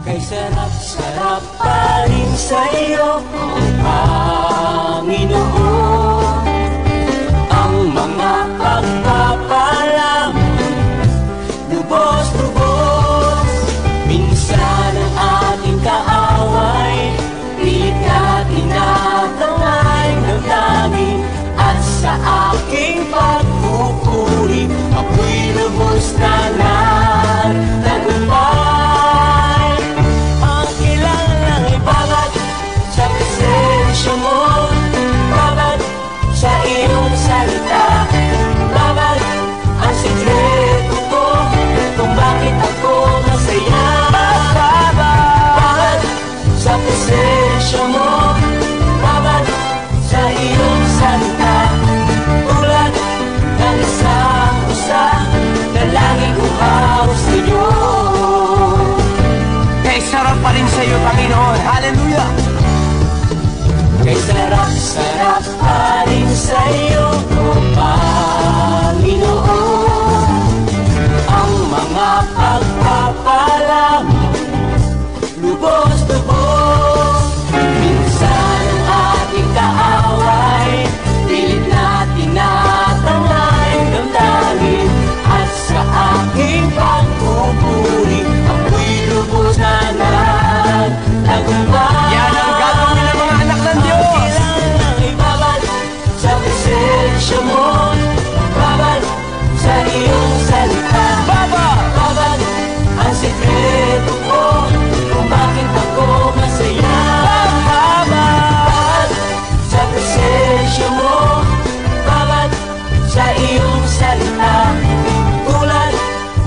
Kay sarap-sarap pa rin sa'yo, Panginoon, ang mga pagpapalam, lubos-lubos. Minsan ang ating kaaway, pilit na tinatangay ng daming, at sa aking pagpupuri, ako'y lubos na nagtagumpay. Ang kailangan ay bawat sa presensya mo, bawat sa iyong salita, bawat ang sikreto ko kung bakit ako masaya. Bawat sa presensya mo, bawat sa iyong salita, tulad ng isang pusa na laging uhaw sa'yo. Kay sarap pa rin sa'yo, Panginoon. Hallelujah! Kay sarap-sarap pa rin sa'yo, O Panginoon, ang mga pagpapalam, lubos-lubos. Minsan ang ating kaaway, pilit na tinatangay ng damdamin, at sa aking pagpupuri, ako'y lubos na nagtagumpay. Yan ang gagawin ng mga anak ng Diyos. Ang kailangan ay bawat sa presensya mo, bawat sa iyong salita, bawat ang sikreto ko kung bakit ako masaya. Bawat sa presensya mo, bawat sa iyong salita, tulad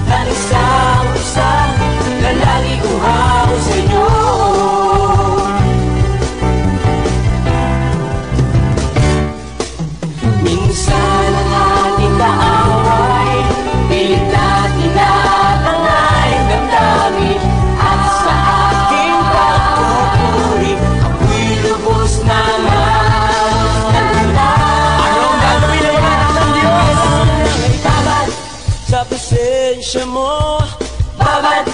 ng isang pusa na lagi uhaw sa'yo. Minsan ang ating kaaway, pilit na tinatangay ng damdamin, at sa aking pagpupuri, ako'y lubos na nagtagumpay. Ano ang gagawin ng mga anak ng Diyos? Bawat sa presensya mo, bawat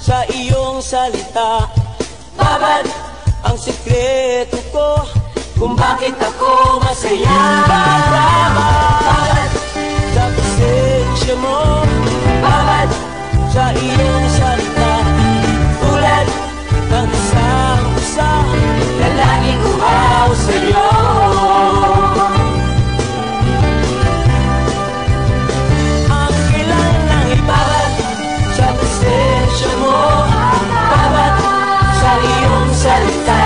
sa iyong salita, bawat ang sikreto ko kung bakit ako masaya. Bawat sa presensya mo, bawat sa iyong salita, tulad ng isang pusa na laging uhaw sa'yo. Ang kailangan ay bawat sa presensya mo, bawat sa iyong salita,